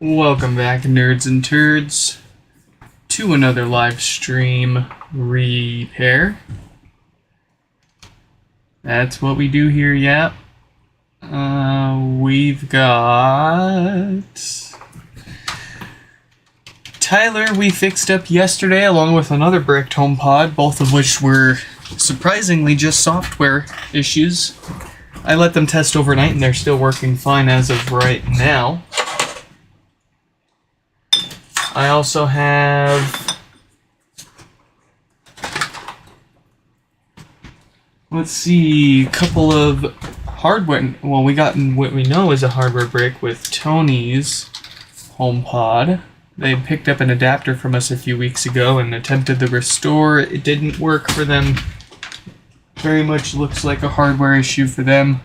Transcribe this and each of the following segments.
Welcome back, nerds and turds, to another live stream repair. That's what we do here, yep. We've got Tyler we fixed up yesterday along with another bricked HomePod, both of which were surprisingly just software issues. I let them test overnight and they're still working fine as of right now. I also have, let's see, a couple of hardware. Well, we got what we know is a hardware brick with Tony's HomePod. They picked up an adapter from us a few weeks ago and attempted the restore. It didn't work for them. Very much looks like a hardware issue for them.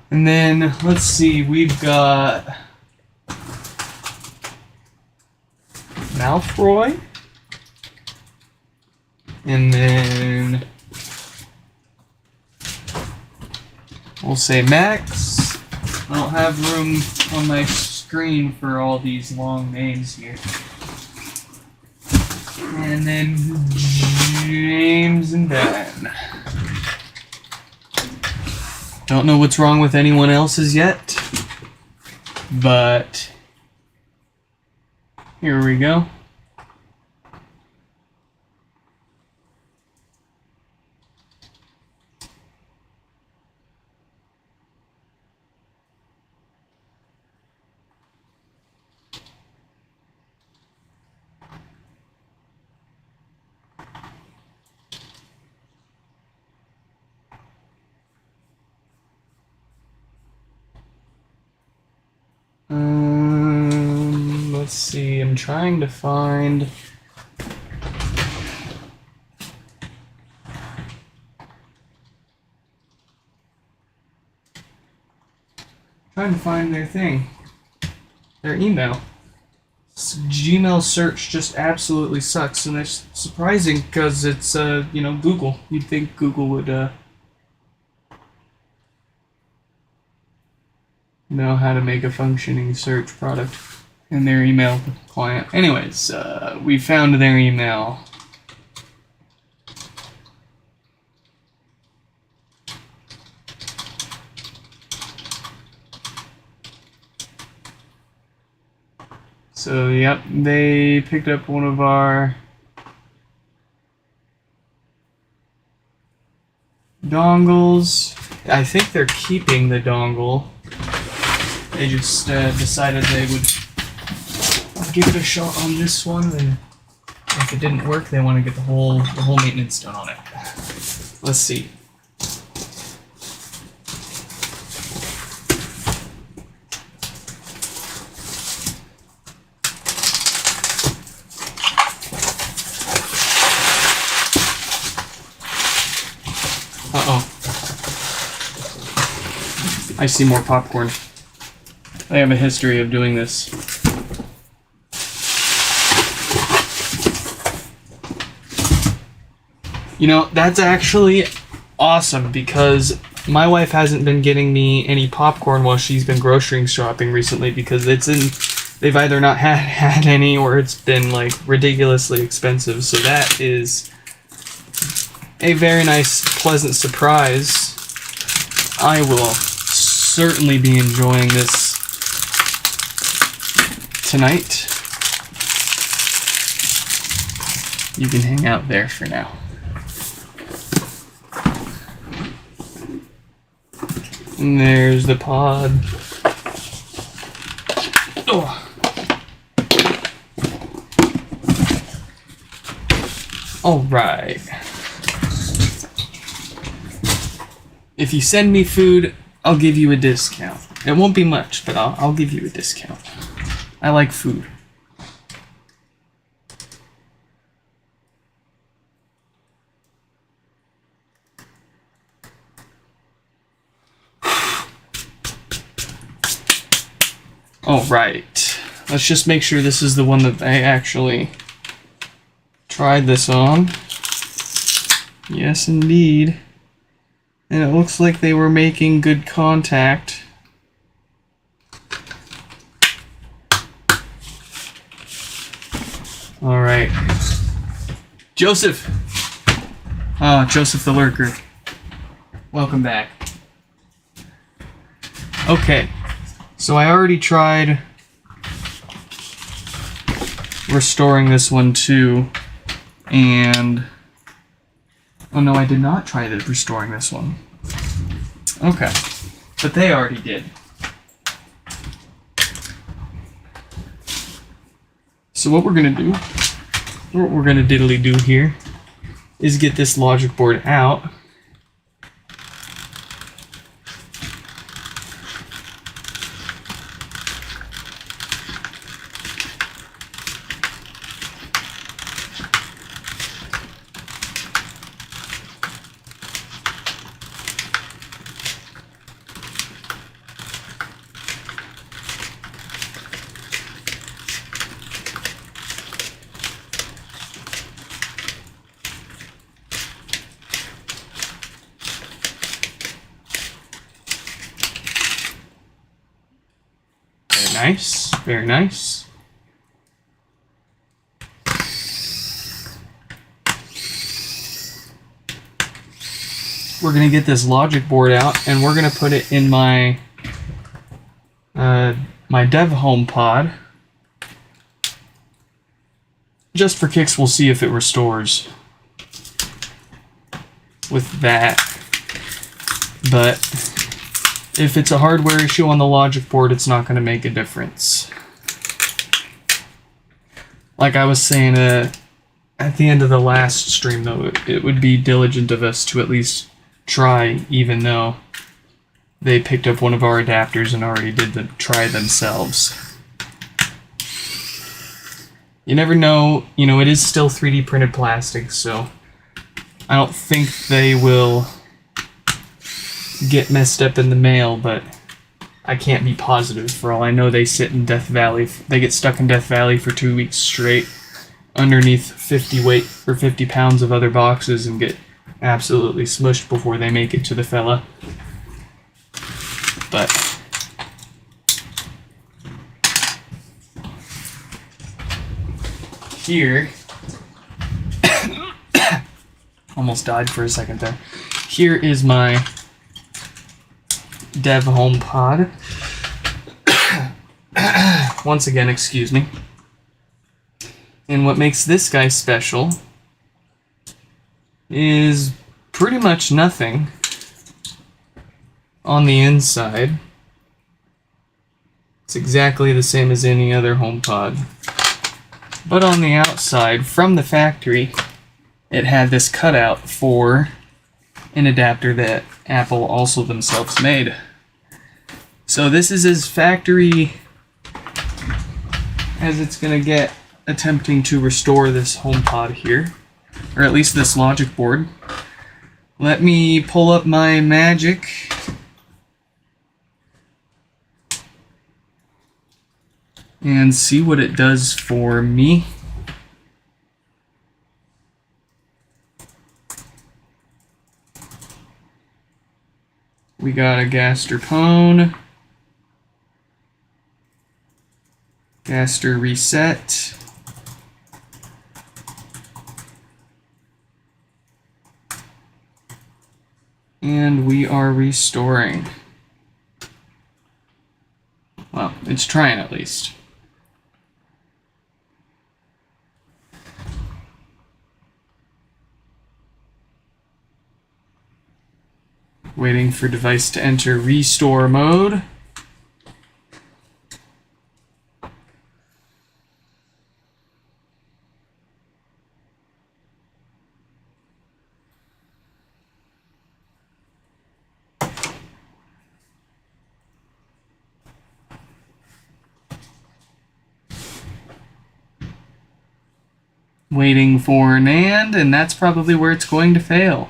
And then, let's see, we've got Malfoy, and then we'll say Max. I don't have room on my screen for all these long names here. And then James and Ben. Don't know what's wrong with anyone else's yet, but here we go. Let's see, I'm trying to find their thing, their email. Gmail search just absolutely sucks, and it's surprising because it's Google. You'd think Google would know how to make a functioning search product in their email client. Anyways, we found their email. So, yep, they picked up one of our dongles. I think they're keeping the dongle. They just decided they would give it a shot on this one, and if it didn't work, they want to get the whole maintenance done on it. Let's see. Uh-oh. I see more popcorn. I have a history of doing this. You know, that's actually awesome because my wife hasn't been getting me any popcorn while she's been grocery shopping recently because they've either not had any or it's been like ridiculously expensive. So that is a very nice, pleasant surprise. I will certainly be enjoying this tonight. You can hang out there for now. And there's the pod. Oh. All right. If you send me food, I'll give you a discount. It won't be much, but I'll give you a discount. I like food. All right. Let's just make sure this is the one that I actually tried this on. Yes, indeed. And it looks like they were making good contact. All right. Joseph. Ah, Joseph the Lurker. Welcome back. Okay. So I already tried restoring this one too. And... oh no, I did not try restoring this one. Okay. But they already did. So what we're going to do, what we're going to diddly do here, is get this logic board out. Nice, very nice. We're gonna get this logic board out, and we're gonna put it in my my dev HomePod. Just for kicks, we'll see if it restores with that. But if it's a hardware issue on the logic board, it's not going to make a difference. Like I was saying at the end of the last stream, though, it would be diligent of us to at least try, even though they picked up one of our adapters and already did the try themselves. You never know, you know, it is still 3D printed plastic, so I don't think they will get messed up in the mail, but I can't be positive. For all I know, they sit in Death Valley. They get stuck in Death Valley for 2 weeks straight underneath 50 pounds of other boxes and get absolutely smushed before they make it to the fella. But here, almost died for a second there. Here is my dev HomePod. Once again, excuse me. And what makes this guy special is pretty much nothing on the inside. It's exactly the same as any other HomePod. But on the outside, from the factory, it had this cutout for an adapter that Apple also themselves made. So this is as factory as it's going to get attempting to restore this HomePod here, or at least this logic board. Let me pull up my Magic and see what it does for me. We got a Gaster Pone, Gaster Reset, and we are restoring. Well, it's trying at least. Waiting for device to enter restore mode. Waiting for NAND, and that's probably where it's going to fail.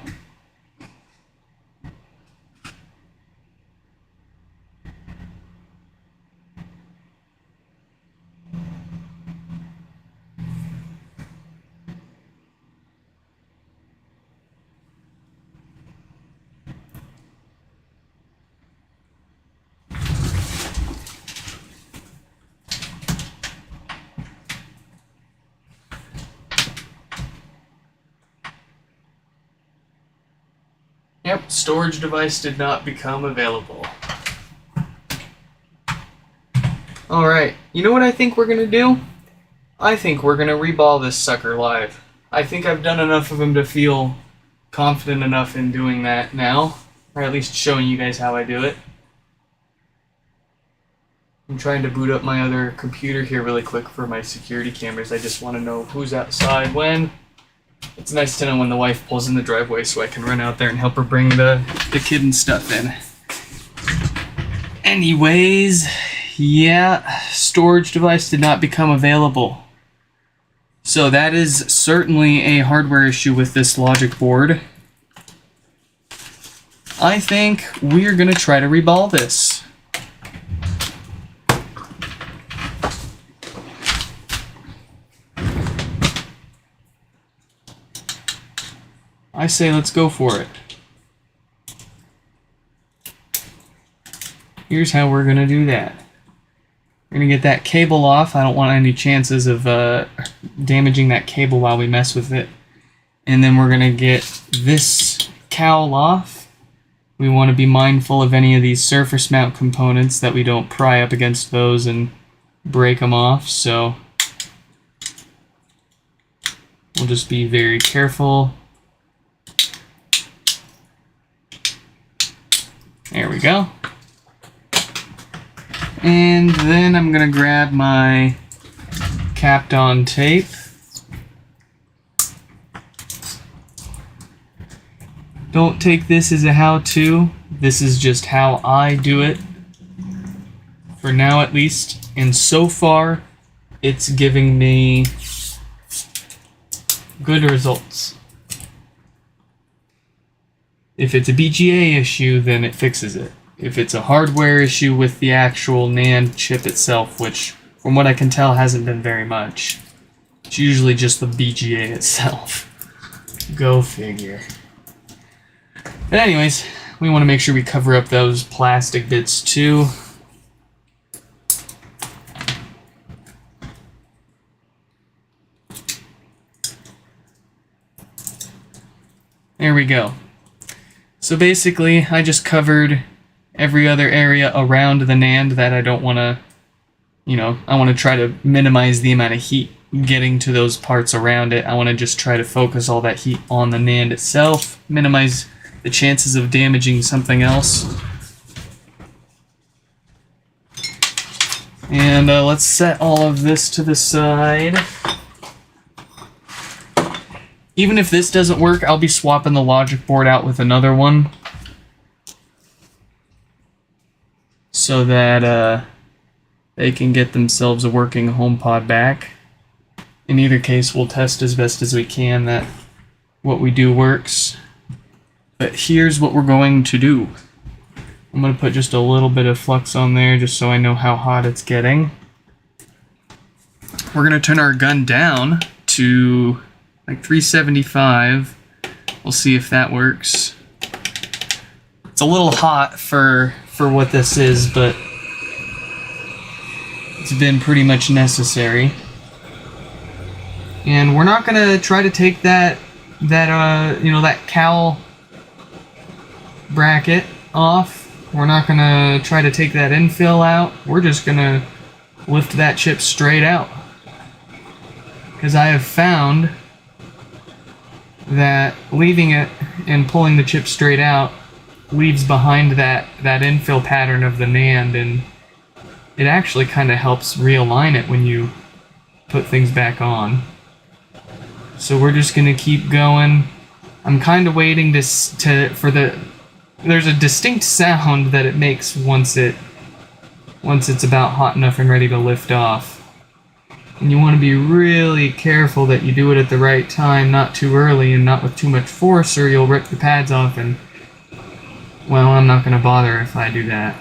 Yep, storage device did not become available. Alright, you know what I think we're gonna do? I think we're gonna reball this sucker live. I think I've done enough of them to feel confident enough in doing that now, or at least showing you guys how I do it. I'm trying to boot up my other computer here really quick for my security cameras. I just want to know who's outside when. It's nice to know when the wife pulls in the driveway so I can run out there and help her bring the kid and stuff in. Anyways, yeah, storage device did not become available. So that is certainly a hardware issue with this logic board. I think we're going to try to reball this. I say let's go for it. Here's how we're going to do that. We're going to get that cable off. I don't want any chances of damaging that cable while we mess with it. And then we're going to get this cowl off. We want to be mindful of any of these surface mount components that we don't pry up against those and break them off. So we'll just be very careful. There we go. And then I'm going to grab my capped on tape. Don't take this as a how-to. This is just how I do it. For now at least. And so far, it's giving me good results. If it's a BGA issue, then it fixes it. If it's a hardware issue with the actual NAND chip itself, which from what I can tell hasn't been very much, it's usually just the BGA itself. Go figure. But anyways, we want to make sure we cover up those plastic bits too. There we go. So basically, I just covered every other area around the NAND that I don't want to, I want to try to minimize the amount of heat getting to those parts around it. I want to just try to focus all that heat on the NAND itself, minimize the chances of damaging something else. And let's set all of this to the side. Even if this doesn't work, I'll be swapping the logic board out with another one, so that they can get themselves a working HomePod back. In either case, we'll test as best as we can that what we do works. But here's what we're going to do. I'm going to put just a little bit of flux on there just so I know how hot it's getting. We're going to turn our gun down to like 375. We'll see if that works. It's a little hot for what this is, but it's been pretty much necessary. And we're not gonna try to take that cowl bracket off. We're not gonna try to take that infill out. We're just gonna lift that chip straight out. Because I have found that leaving it and pulling the chip straight out leaves behind that infill pattern of the NAND, and it actually kind of helps realign it when you put things back on. So we're just going to keep going. I'm kind of waiting there's a distinct sound that it makes once it's about hot enough and ready to lift off. And you want to be really careful that you do it at the right time, not too early and not with too much force, or you'll rip the pads off, and, well, I'm not going to bother if I do that.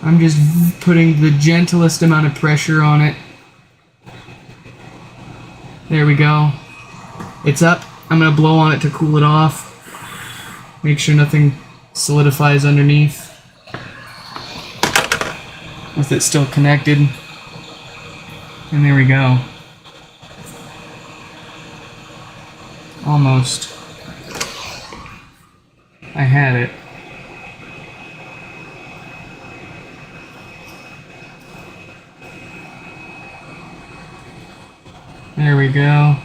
I'm just putting the gentlest amount of pressure on it. There we go. It's up. I'm going to blow on it to cool it off. Make sure nothing solidifies underneath. With it still connected. And there we go. Almost. I had it. There we go.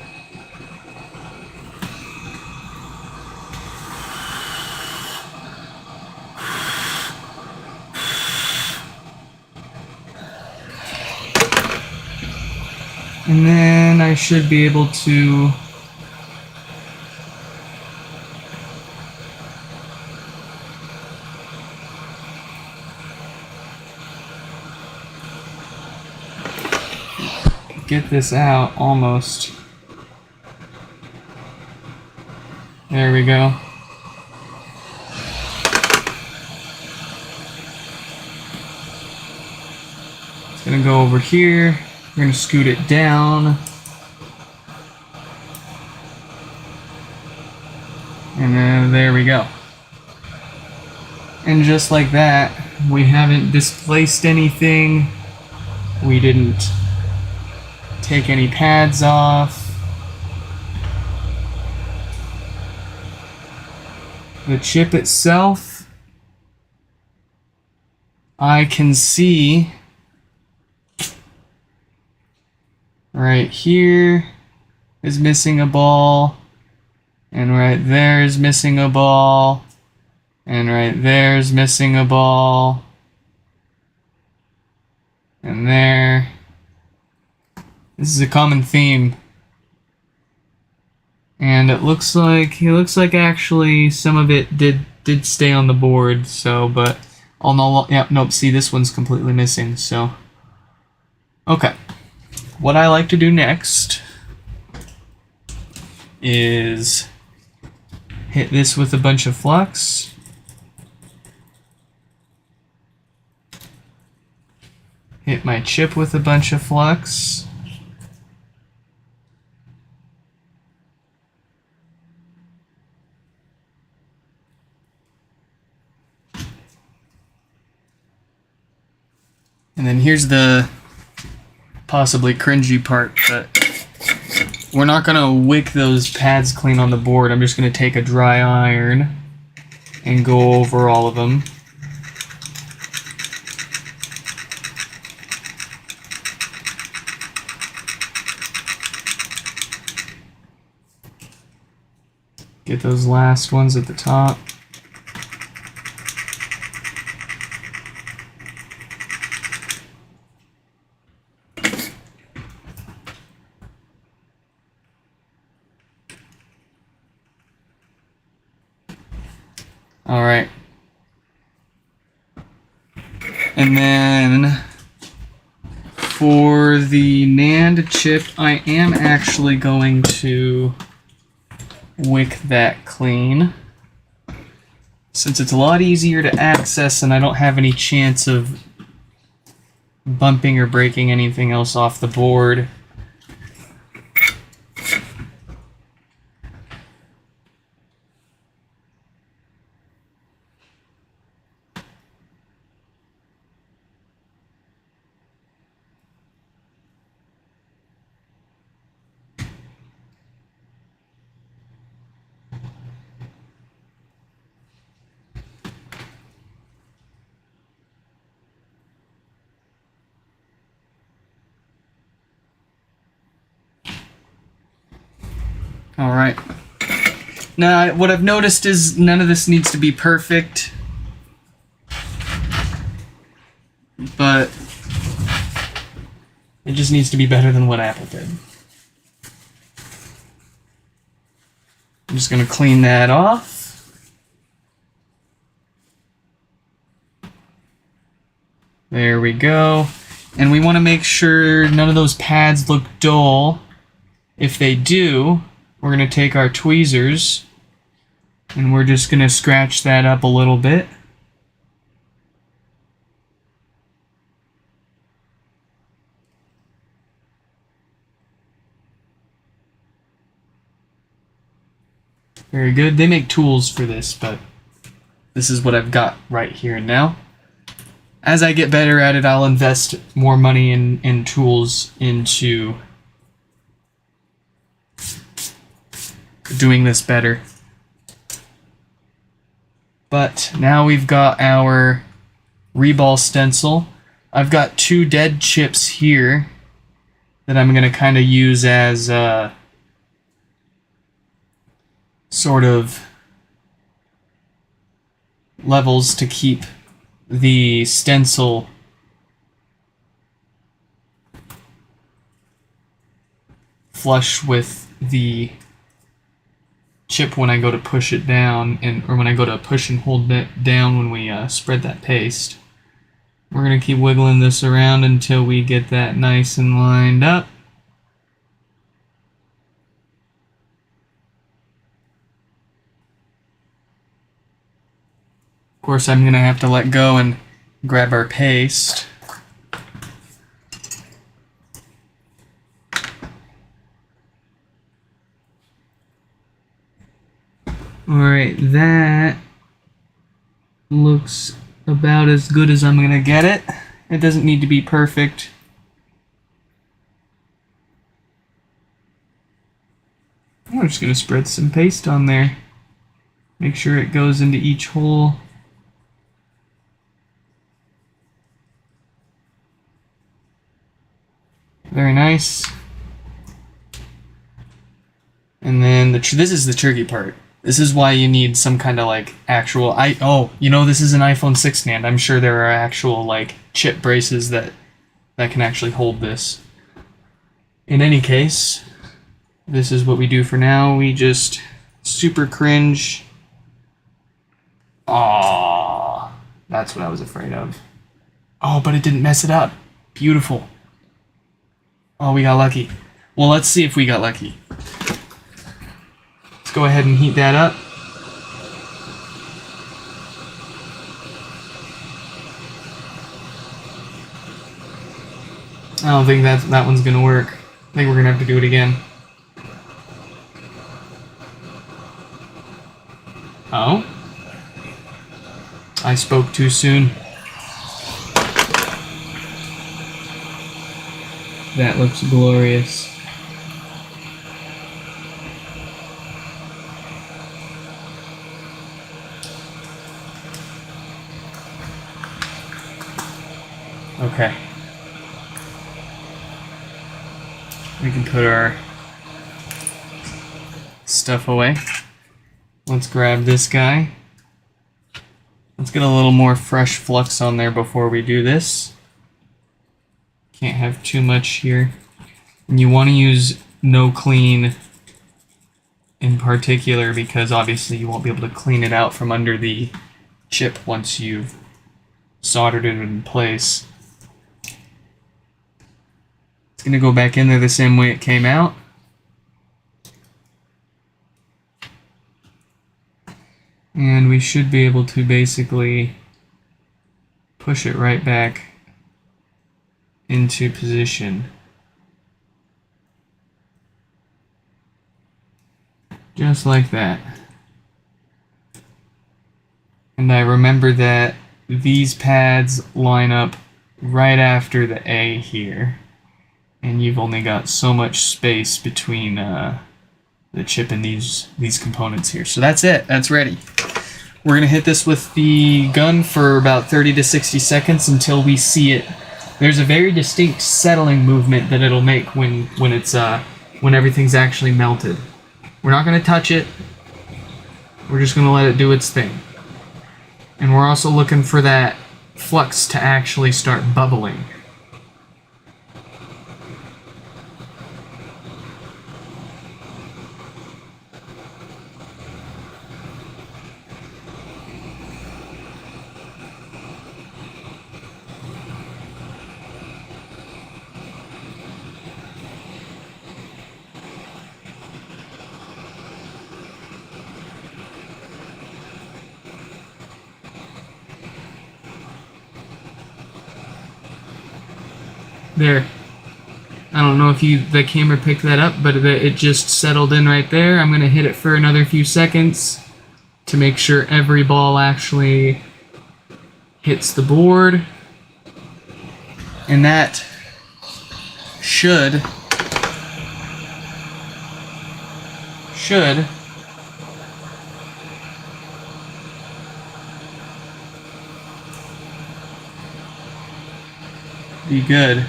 And then I should be able to get this out almost. There we go. It's gonna go over here. We're gonna scoot it down. And then there we go. And just like that, we haven't displaced anything. We didn't take any pads off. The chip itself, I can see right here is missing a ball, and right there is missing a ball, and right there is missing a ball, and there. This is a common theme. And it looks like actually some of it did stay on the board, so but I'll no, yeah, nope, see this one's completely missing, so okay. What I like to do next is hit this with a bunch of flux. Hit my chip with a bunch of flux. And then here's the possibly cringy part, but we're not going to wick those pads clean on the board. I'm just going to take a dry iron and go over all of them. Get those last ones at the top. All right. And then for the NAND chip, I am actually going to wick that clean, since it's a lot easier to access and I don't have any chance of bumping or breaking anything else off the board. All right. Now, what I've noticed is none of this needs to be perfect, but it just needs to be better than what Apple did. I'm just going to clean that off. There we go. And we want to make sure none of those pads look dull. If they do, we're going to take our tweezers and we're just going to scratch that up a little bit. Very good. They make tools for this, but this is what I've got right here and now. As I get better at it, I'll invest more money in tools into doing this better. But now we've got our reball stencil. I've got 2 dead chips here that I'm going to kind of use as sort of levels to keep the stencil flush with the chip when I go to push it down, or when I go to push and hold it down when we spread that paste. We're going to keep wiggling this around until we get that nice and lined up. Of course, I'm going to have to let go and grab our paste. Alright, that looks about as good as I'm going to get it. It doesn't need to be perfect. I'm just going to spread some paste on there. Make sure it goes into each hole. Very nice. And then this is the tricky part. This is why you need some kind of like actual this is an iPhone 6 stand. I'm sure there are actual like chip braces that can actually hold this. In any case, this is what we do for now. We just super cringe. Aww, that's what I was afraid of. Oh, but it didn't mess it up. Beautiful. Oh, we got lucky. Well, let's see if we got lucky. Let's go ahead and heat that up. I don't think that one's gonna work. I think we're gonna have to do it again. Oh? I spoke too soon. That looks glorious. Okay. We can put our stuff away. Let's grab this guy. Let's get a little more fresh flux on there before we do this. Can't have too much here. And you want to use no clean in particular because obviously you won't be able to clean it out from under the chip once you've soldered it in place. It's going to go back in there the same way it came out. And we should be able to basically push it right back into position. Just like that. And I remember that these pads line up right after the A here. And you've only got so much space between the chip and these components here. So that's it. That's ready. We're going to hit this with the gun for about 30 to 60 seconds until we see it. There's a very distinct settling movement that it'll make when everything's actually melted. We're not going to touch it. We're just going to let it do its thing. And we're also looking for that flux to actually start bubbling. There. I don't know if the camera picked that up, but it just settled in right there. I'm going to hit it for another few seconds to make sure every ball actually hits the board. And that should be good.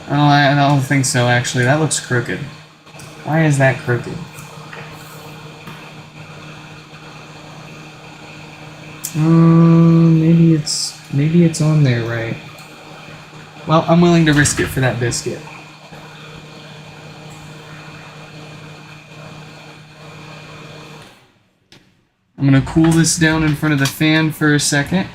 Oh, I don't think so, actually. That looks crooked. Why is that crooked? Maybe it's on there right. Well, I'm willing to risk it for that biscuit. I'm gonna cool this down in front of the fan for a second.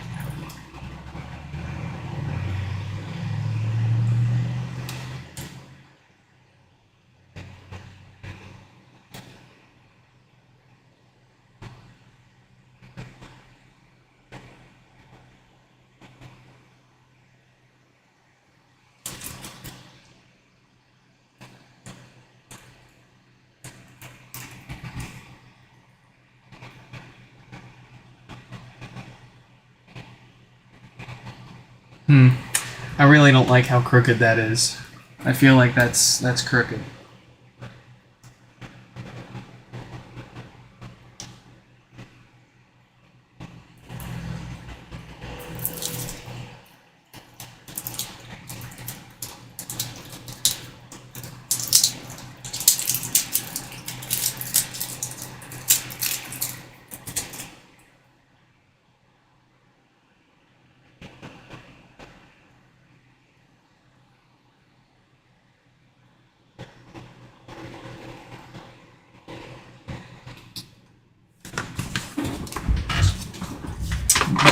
I really don't like how crooked that is. I feel like that's crooked.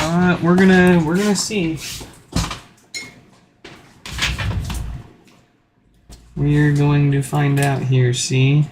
But we're gonna see. We're going to find out here, see?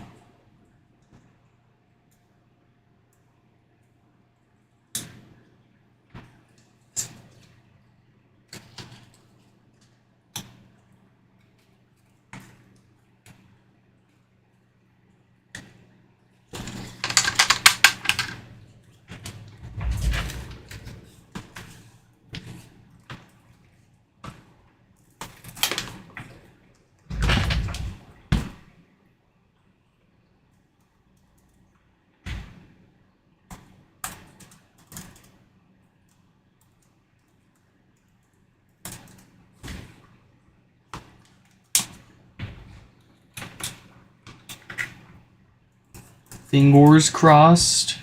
Fingers crossed.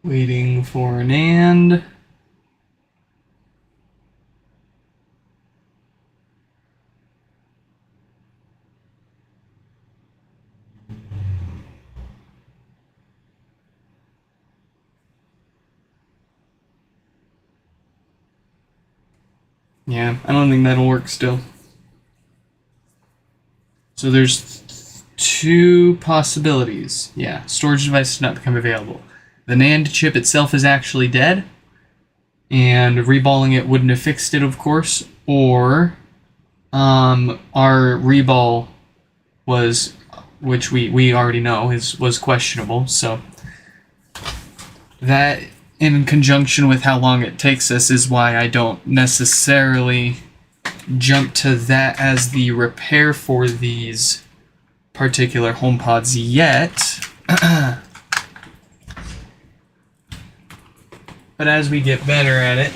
Waiting for an and. Yeah, I don't think that'll work still. So there's two possibilities. Yeah, storage device did not become available. The NAND chip itself is actually dead, and reballing it wouldn't have fixed it, of course, or our reball was, which we already know was questionable, so that in conjunction with how long it takes us is why I don't necessarily jump to that as the repair for these particular HomePods yet. But as we get better at it,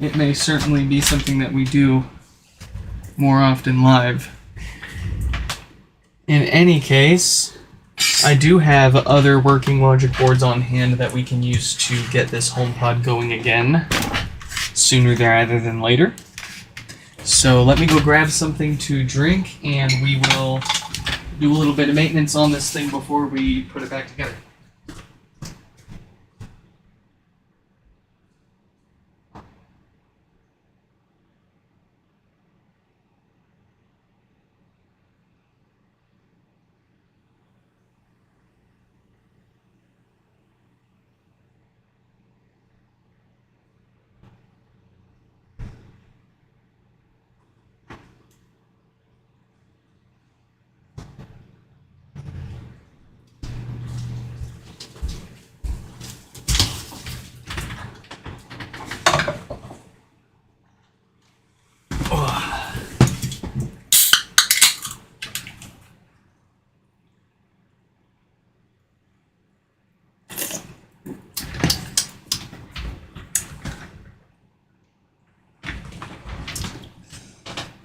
it may certainly be something that we do more often live. In any case, I do have other working logic boards on hand that we can use to get this HomePod going again sooner rather than later. So let me go grab something to drink, and we will do a little bit of maintenance on this thing before we put it back together.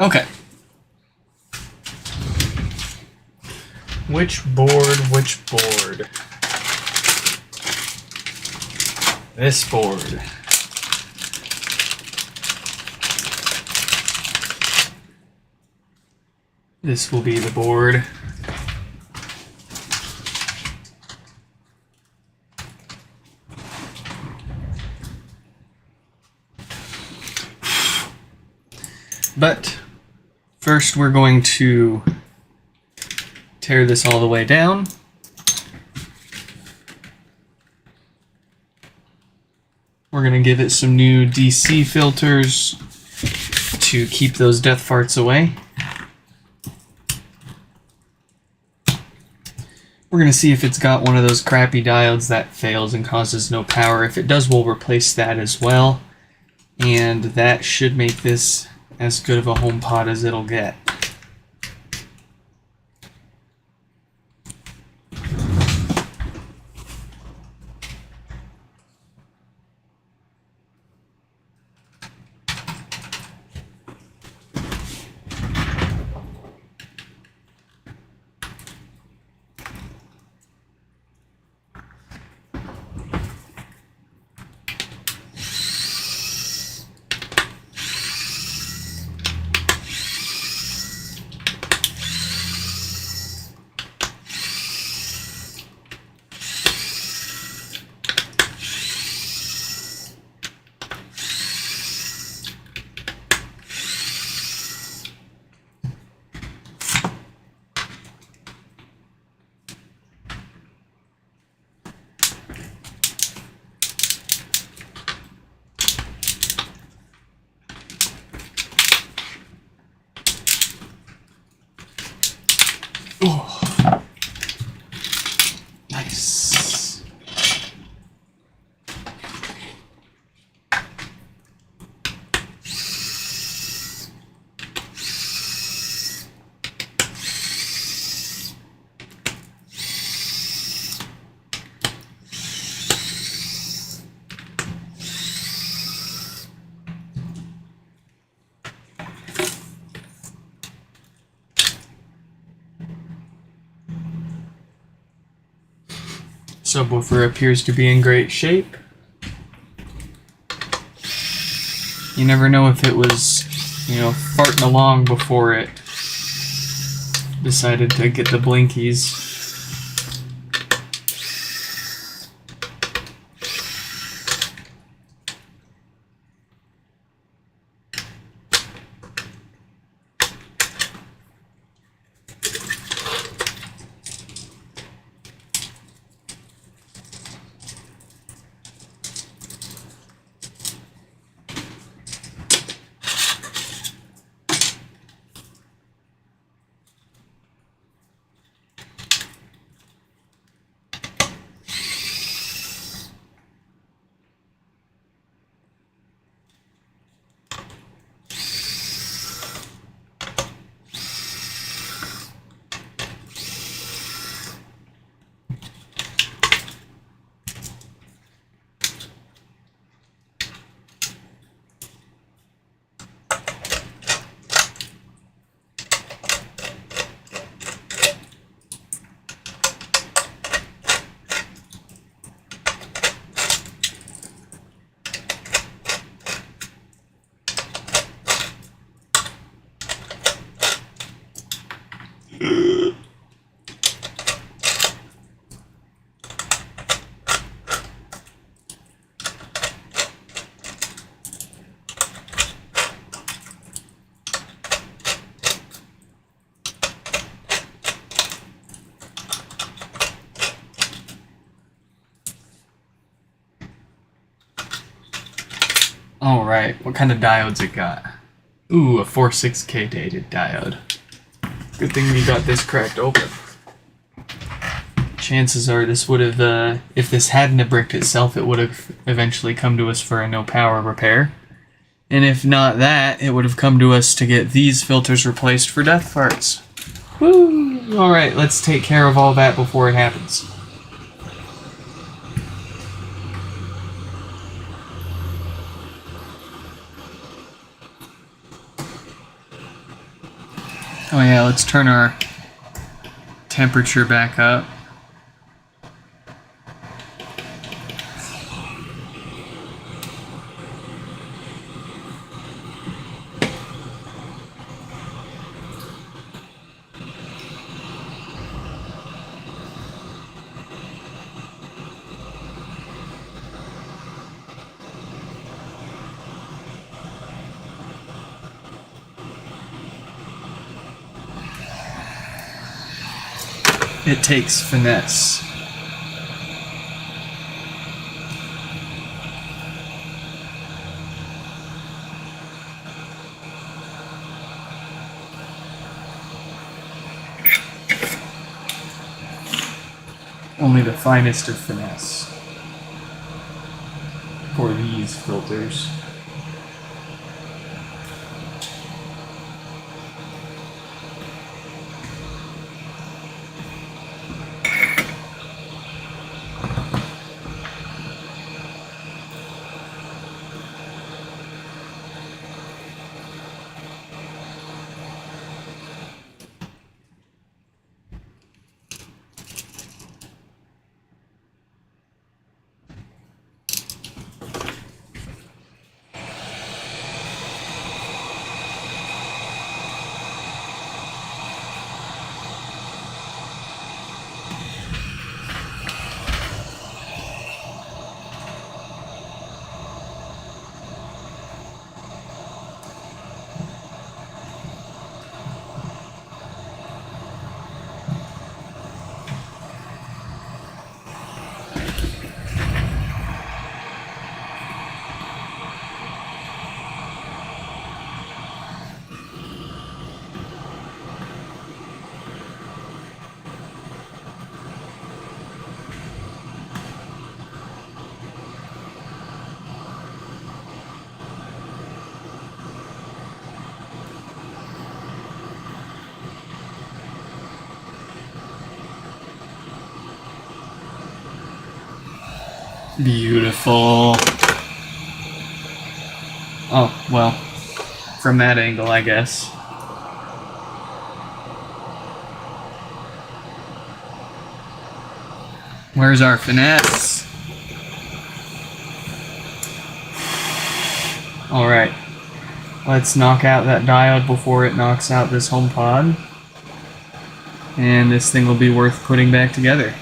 Okay. Which board? This board. This will be the board. But first we're going to tear this all the way down. We're going to give it some new DC filters to keep those death farts away. We're going to see if it's got one of those crappy diodes that fails and causes no power. If it does, we'll replace that as well. And that should make this as good of a HomePod as it'll get. Oh, nice. Subwoofer appears to be in great shape. You never know if it was, farting along before it decided to get the blinkies. Alright, what kind of diodes it got? Ooh, a 46K dated diode. Good thing we got this cracked open. Chances are this would have, if this hadn't have bricked itself, it would have eventually come to us for a no power repair. And if not that, it would have come to us to get these filters replaced for death parts. Woo! Alright, let's take care of all that before it happens. Oh yeah, let's turn our temperature back up. It takes finesse. Only the finest of finesse for these filters. Beautiful. Oh, well, from that angle, I guess. Where's our finesse? Alright, let's knock out that diode before it knocks out this HomePod. And this thing will be worth putting back together.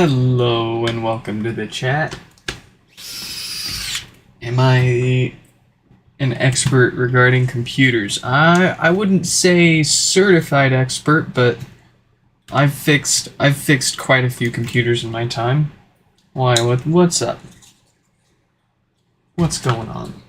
Hello and welcome to the chat. Am I an expert regarding computers? I wouldn't say certified expert, but I've fixed quite a few computers in my time. Why? What's up? What's going on?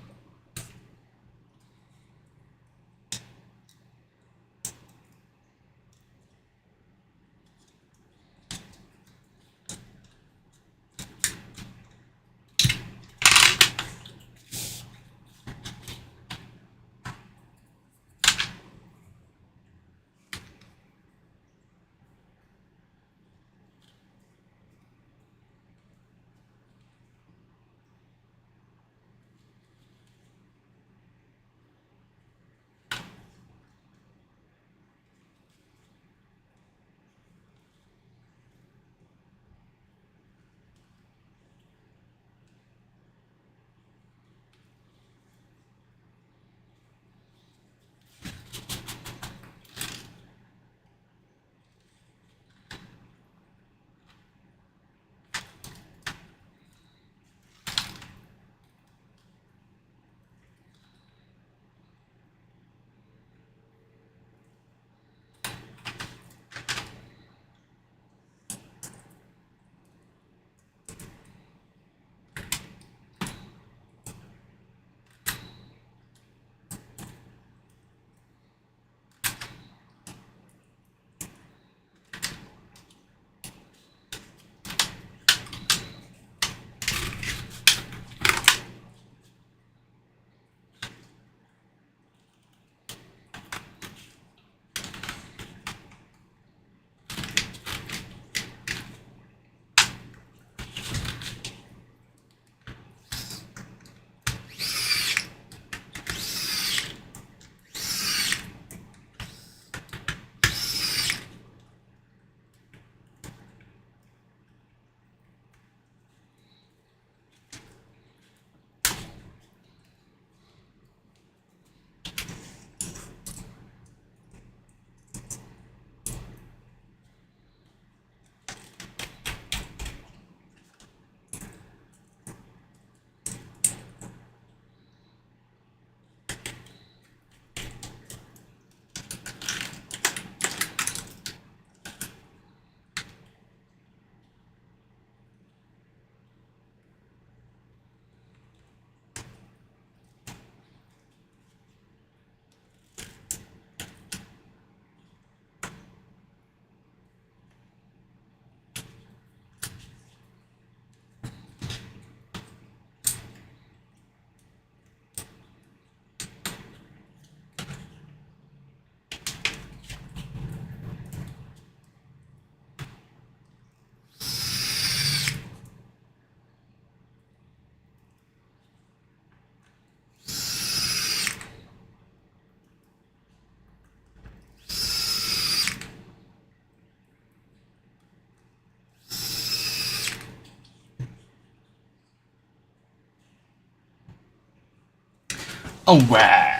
Alright.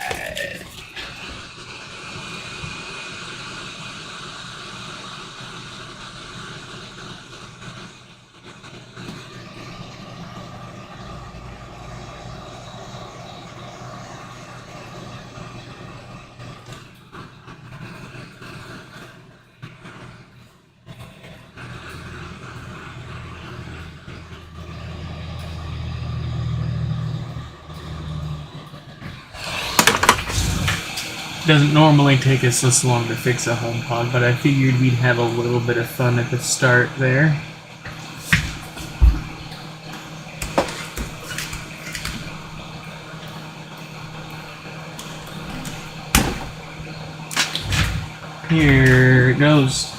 Doesn't normally take us this long to fix a HomePod, but I figured we'd have a little bit of fun at the start there. Here it goes.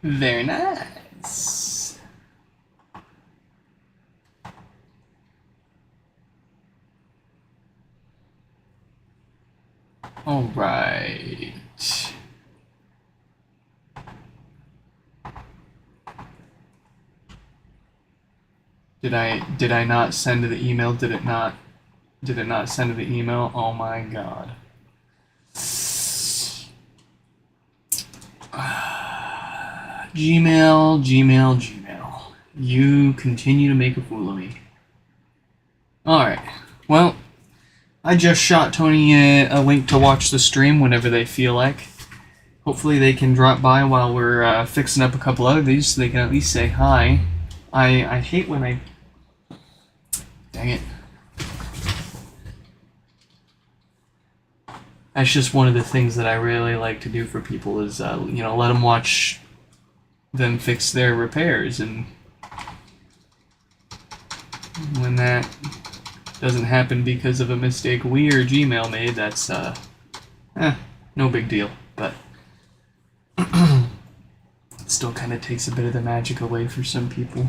Very nice. Did I not send the email? Did it not send the email? Oh my god. Gmail. You continue to make a fool of me. Alright. Well, I just shot Tony a link to watch the stream whenever they feel like. Hopefully they can drop by while we're fixing up a couple other these so they can at least say hi. I hate when I... Dang it. That's just one of the things that I really like to do for people is, let them watch them fix their repairs. And when that doesn't happen because of a mistake we or Gmail made, that's, no big deal. But it still kind of takes a bit of the magic away for some people.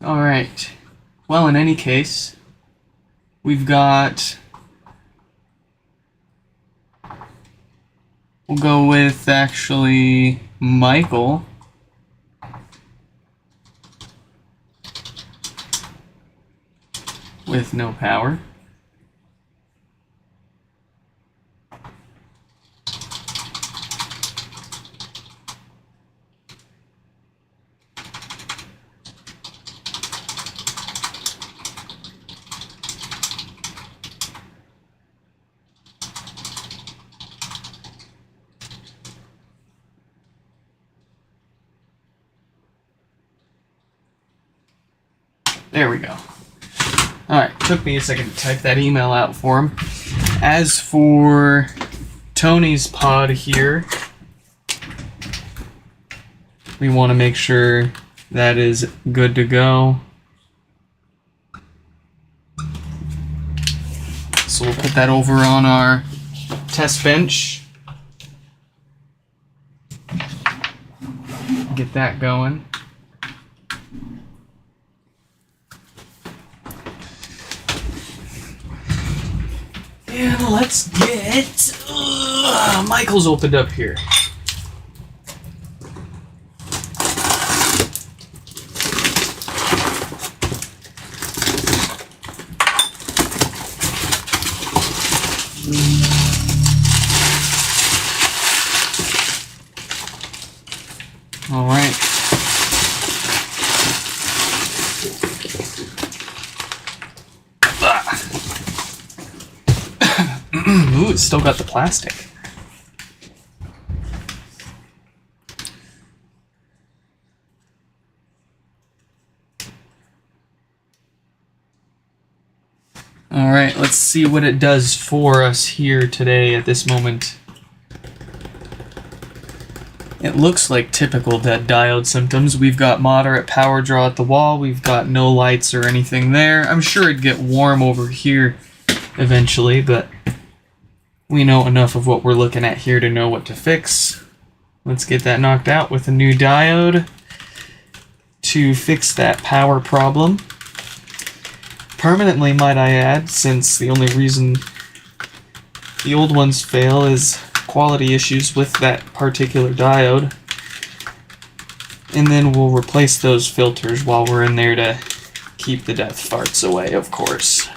Alright. Well, in any case, we've got... We'll go with, actually, Michael. With no power. There we go. Alright, took me a second to type that email out for him. As for Tony's pod here, we want to make sure that is good to go. So we'll put that over on our test bench. Get that going. And let's get... Michael's opened up here. All right. Ooh, it's still got the plastic. All right, let's see what it does for us here today at this moment. It looks like typical dead diode symptoms. We've got moderate power draw at the wall. We've got no lights or anything there. I'm sure it'd get warm over here eventually, but we know enough of what we're looking at here to know what to fix. Let's get that knocked out with a new diode to fix that power problem. Permanently, might I add, since the only reason the old ones fail is quality issues with that particular diode. And then we'll replace those filters while we're in there to keep the death farts away, of course.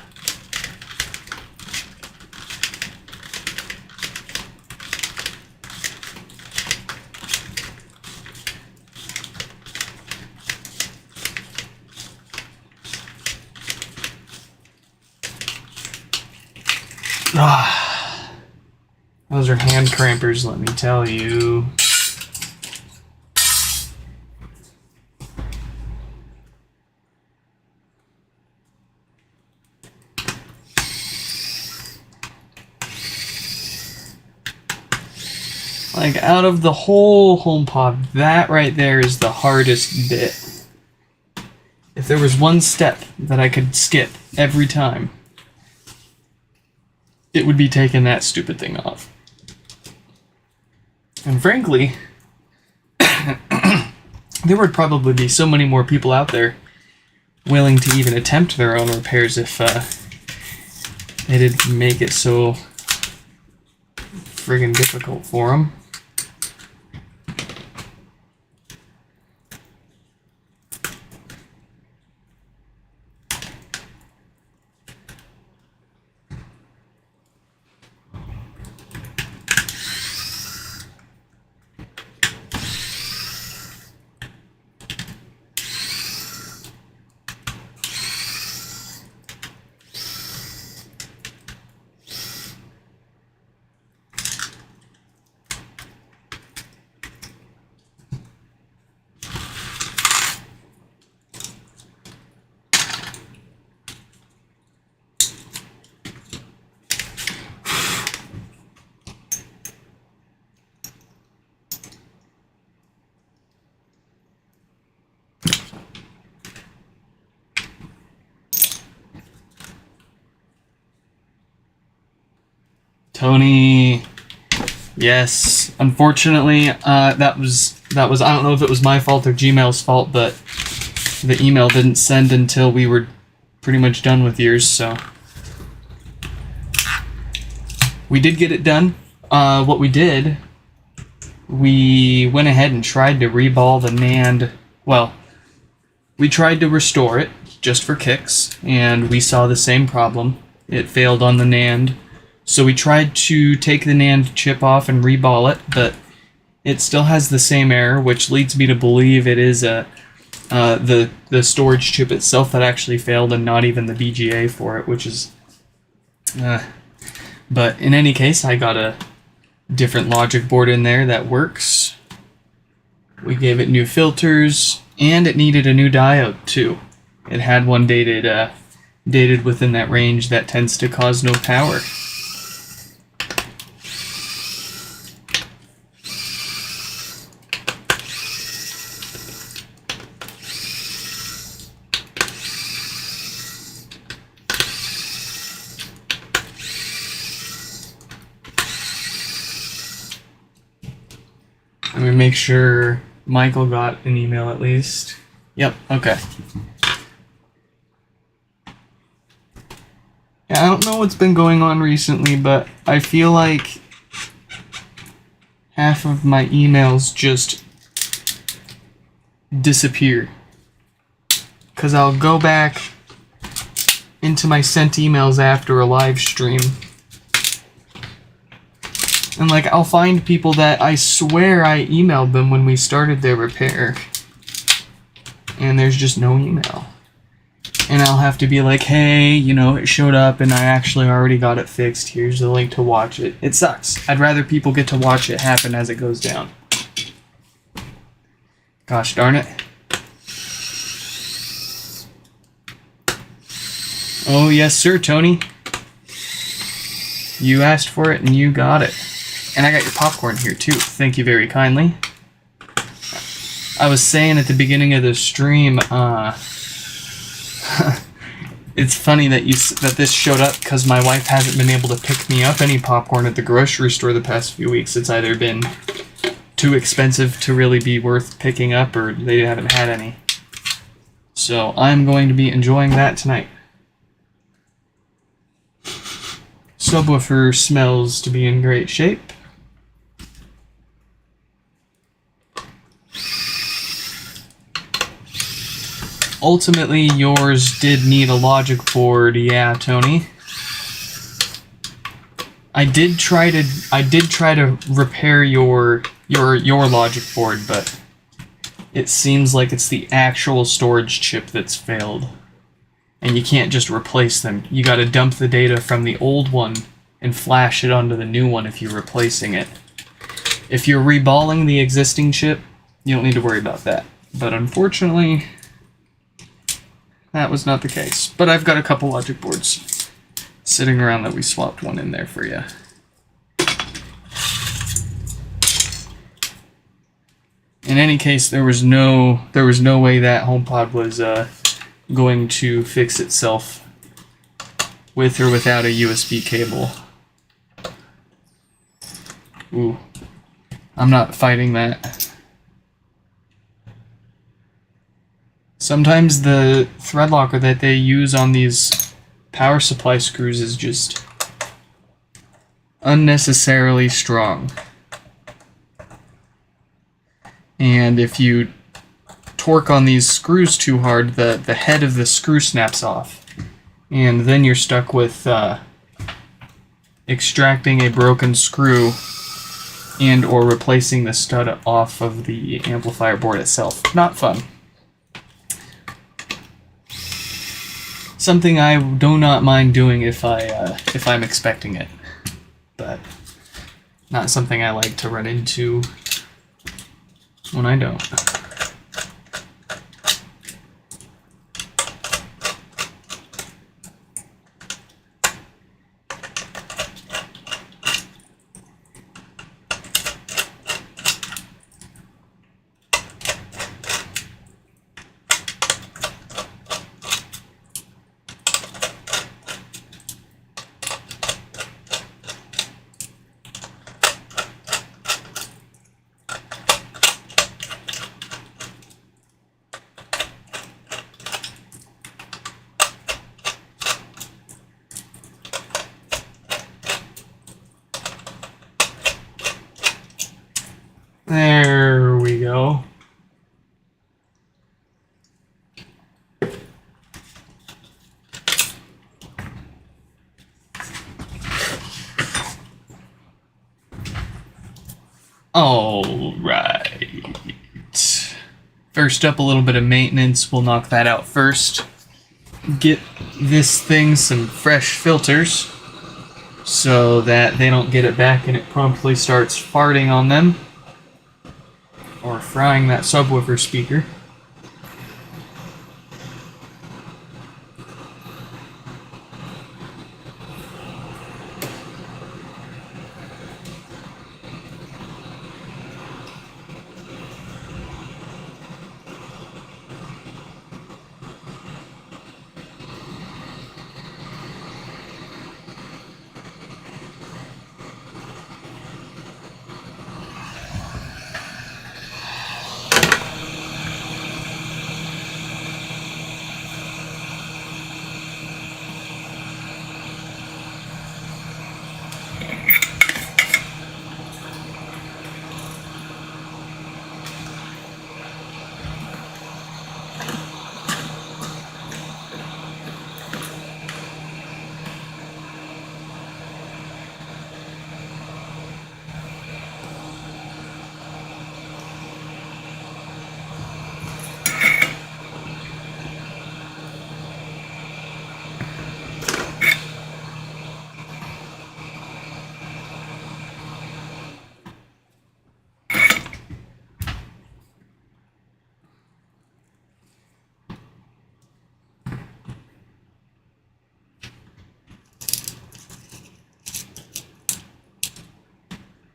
Those are hand crampers, let me tell you. Like, out of the whole HomePod, that right there is the hardest bit. If there was one step that I could skip every time, it would be taking that stupid thing off. And frankly, there would probably be so many more people out there willing to even attempt their own repairs if they didn't make it so friggin' difficult for them. Tony. Yes. Unfortunately, that was I don't know if it was my fault or Gmail's fault, but the email didn't send until we were pretty much done with yours, so we did get it done. What we did, we went ahead and tried to reball the NAND. Well, we tried to restore it just for kicks, and we saw the same problem. It failed on the NAND. So we tried to take the NAND chip off and reball it, but it still has the same error, which leads me to believe it is the storage chip itself that actually failed and not even the BGA for it, which is... But in any case, I got a different logic board in there that works. We gave it new filters, and it needed a new diode too. It had one dated within that range that tends to cause no power. Let me make sure Michael got an email at least. Yep, okay. Yeah, I don't know what's been going on recently, but I feel like half of my emails just disappear. Because I'll go back into my sent emails after a live stream. And like, I'll find people that I swear I emailed them when we started their repair. And there's just no email. And I'll have to be like, hey, you know, it showed up and I actually already got it fixed. Here's the link to watch it. It sucks. I'd rather people get to watch it happen as it goes down. Gosh darn it. Oh, yes, sir, Tony. You asked for it and you got it. And I got your popcorn here, too. Thank you very kindly. I was saying at the beginning of the stream, it's funny that that this showed up because my wife hasn't been able to pick me up any popcorn at the grocery store the past few weeks. It's either been too expensive to really be worth picking up or they haven't had any. So I'm going to be enjoying that tonight. Subwoofer smells to be in great shape. Ultimately, yours did need a logic board, yeah, Tony. I did try to repair your logic board, but it seems like it's the actual storage chip that's failed. And you can't just replace them. You gotta dump the data from the old one and flash it onto the new one if you're replacing it. If you're reballing the existing chip, you don't need to worry about that. But unfortunately, that was not the case. But I've got a couple logic boards sitting around that we swapped one in there for you. In any case, there was no way that HomePod was going to fix itself with or without a USB cable. Ooh, I'm not fighting that. Sometimes the thread locker that they use on these power supply screws is just unnecessarily strong. And if you torque on these screws too hard, the head of the screw snaps off. And then you're stuck with extracting a broken screw and or replacing the stud off of the amplifier board itself. Not fun. Something I do not mind doing if I'm expecting it, but not something I like to run into when I don't. All right. First up, a little bit of maintenance. We'll knock that out first. Get this thing some fresh filters so that they don't get it back and it promptly starts farting on them or frying that subwoofer speaker.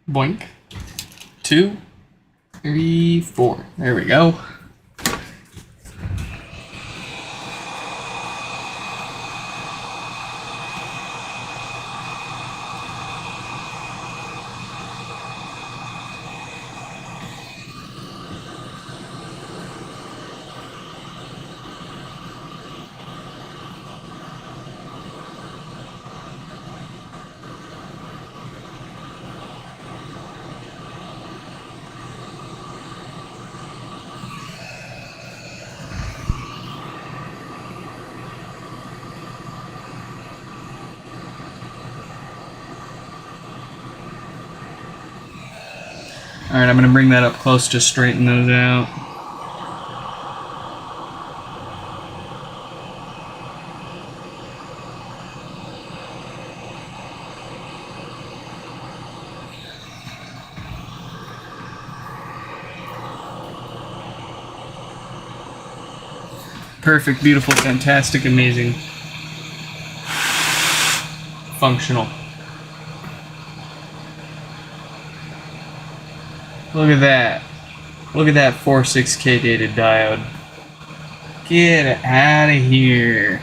Boink. 2, 3, 4. There we go. Alright, I'm going to bring that up close to straighten those out. Perfect, beautiful, fantastic, amazing. Functional. Look at that. Look at that 46K dated diode. Get it out of here.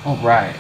All right.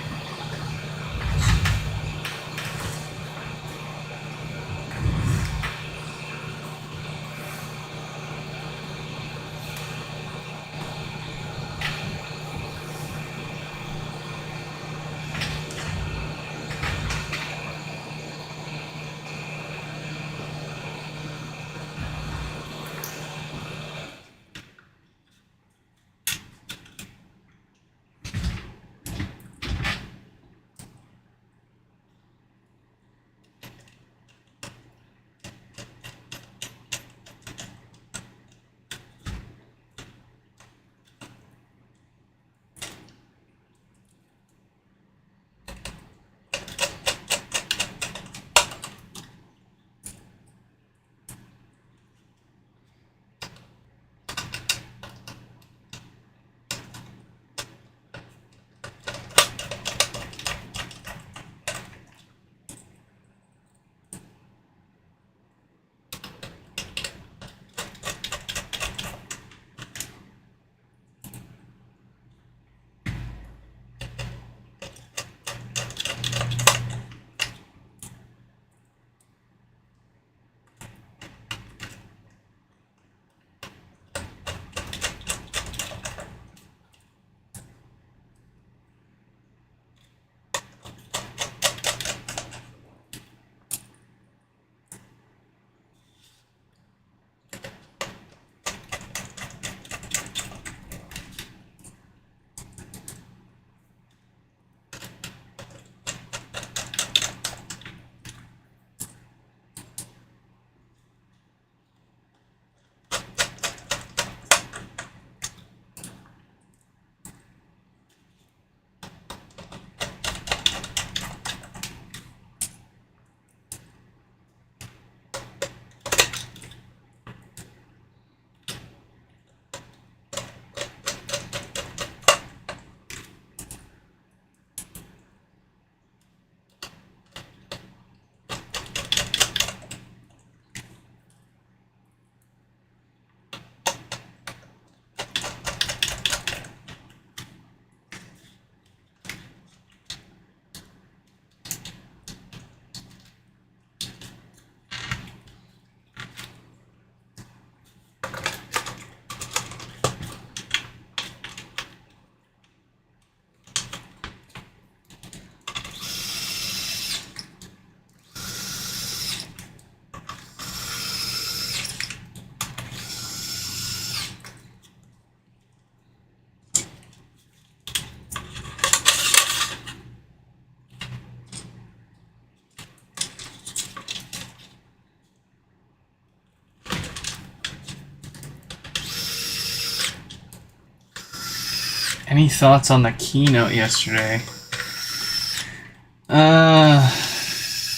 Any thoughts on the keynote yesterday?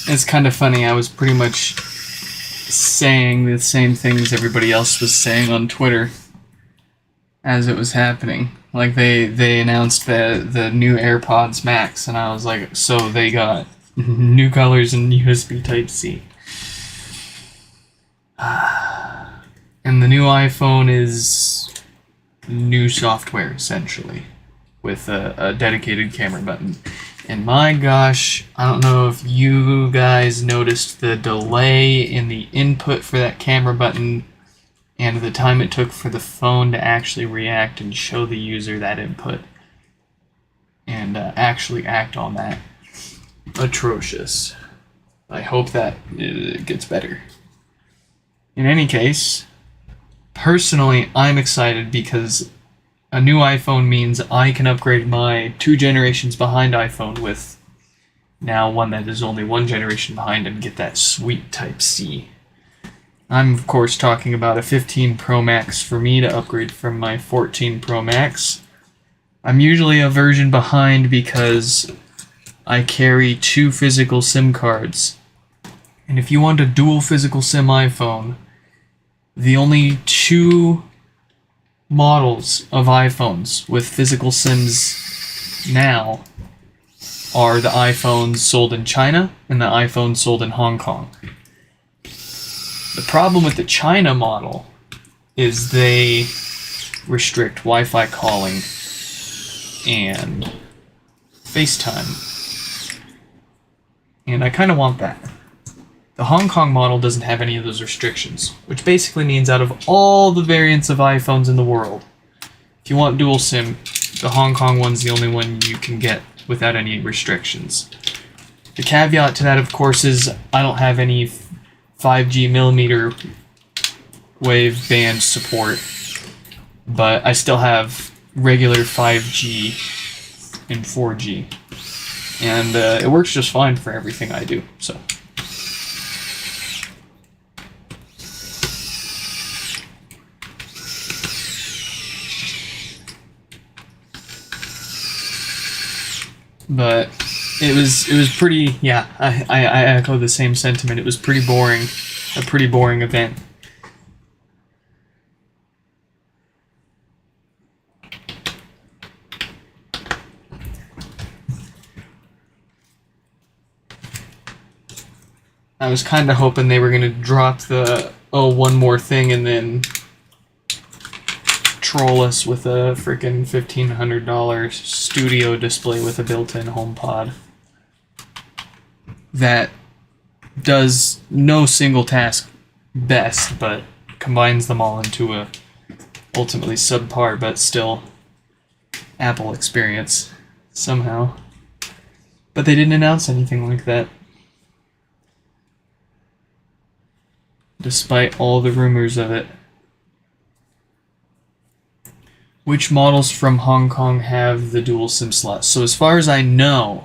It's kind of funny. I was pretty much saying the same things everybody else was saying on Twitter as it was happening. Like they announced the new AirPods Max, and I was like, so they got new colors and USB Type-C. And the new iPhone is new software, essentially, with a dedicated camera button. And my gosh, I don't know if you guys noticed the delay in the input for that camera button and the time it took for the phone to actually react and show the user that input and actually act on that. Atrocious. I hope that it gets better. In any case, personally, I'm excited because a new iPhone means I can upgrade my 2 generations behind iPhone with now one that is only 1 generation behind and get that sweet Type-C. I'm, of course, talking about a 15 Pro Max for me to upgrade from my 14 Pro Max. I'm usually a version behind because I carry 2 physical SIM cards. And if you want a dual physical SIM iPhone, the only 2 models of iPhones with physical SIMs now are the iPhones sold in China and the iPhones sold in Hong Kong. The problem with the China model is they restrict Wi-Fi calling and FaceTime. And I kind of want that. The Hong Kong model doesn't have any of those restrictions, which basically means out of all the variants of iPhones in the world, if you want dual SIM, the Hong Kong one's the only one you can get without any restrictions. The caveat to that, of course, is I don't have any 5G millimeter wave band support, but I still have regular 5G and 4G, and it works just fine for everything I do. So, but it was pretty, yeah, I echo the same sentiment. It was pretty boring, a pretty boring event. I was kind of hoping they were going to drop the, oh, one more thing and then troll us with a freaking $1,500 studio display with a built-in HomePod that does no single task best, but combines them all into a ultimately subpar but still Apple experience somehow. But they didn't announce anything like that, despite all the rumors of it. Which models from Hong Kong have the dual SIM slots? So as far as I know,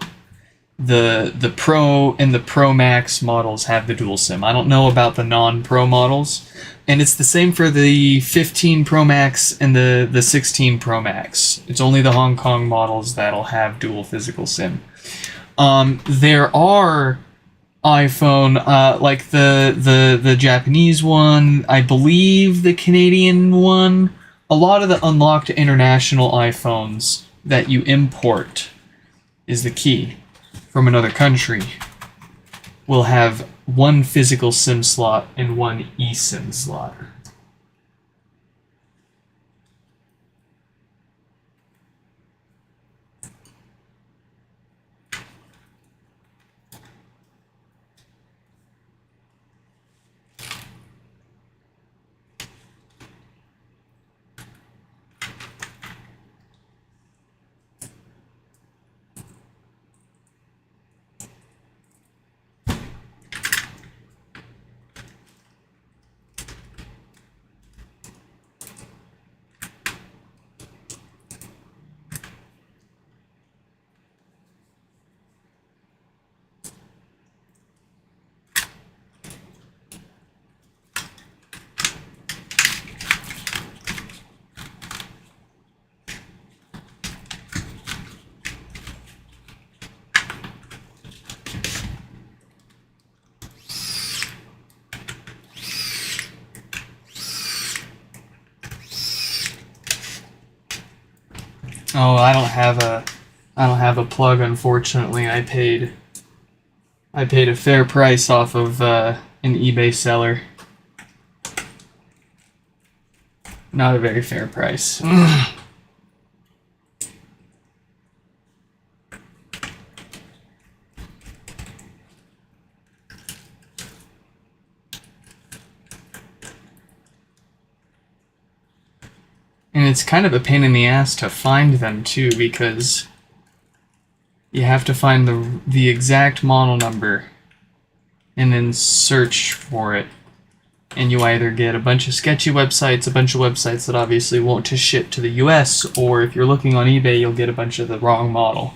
the Pro and the Pro Max models have the dual SIM. I don't know about the non-Pro models. And it's the same for the 15 Pro Max and the 16 Pro Max. It's only the Hong Kong models that'll have dual physical SIM. There are iPhone, like the Japanese one, I believe the Canadian one, a lot of the unlocked international iPhones that you import is the key from another country will have 1 physical SIM slot and 1 eSIM slot. Oh, I don't have a plug, unfortunately. I paid a fair price off of an eBay seller. Not a very fair price. And it's kind of a pain in the ass to find them too, because you have to find the exact model number and then search for it. And you either get a bunch of sketchy websites, a bunch of websites that obviously won't to ship to the US, or if you're looking on eBay, you'll get a bunch of the wrong model.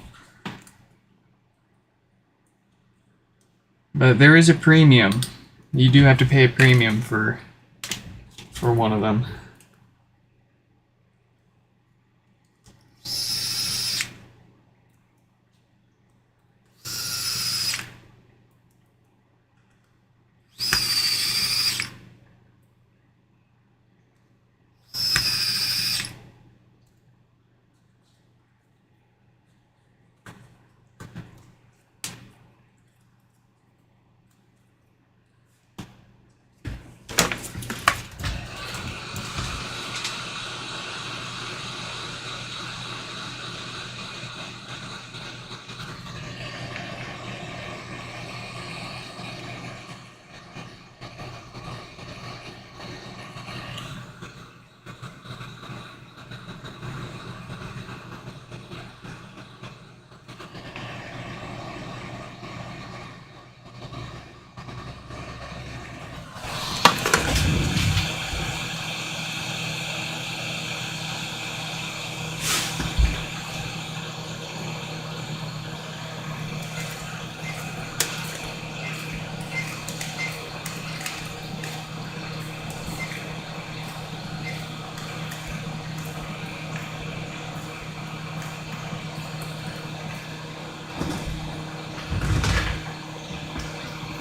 But there is a premium. You do have to pay a premium for one of them.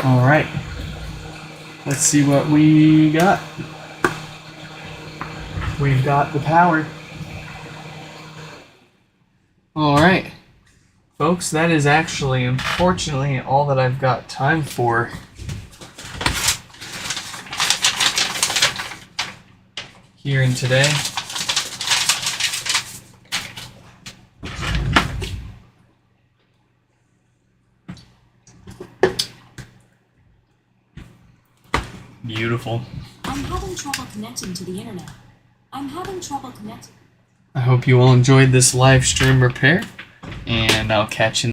Alright, let's see what we got. We've got the power. Alright, folks, that is actually, unfortunately, all that I've got time for here and today. Beautiful. I'm having trouble connecting to the internet. I hope you all enjoyed this live stream repair, and I'll catch you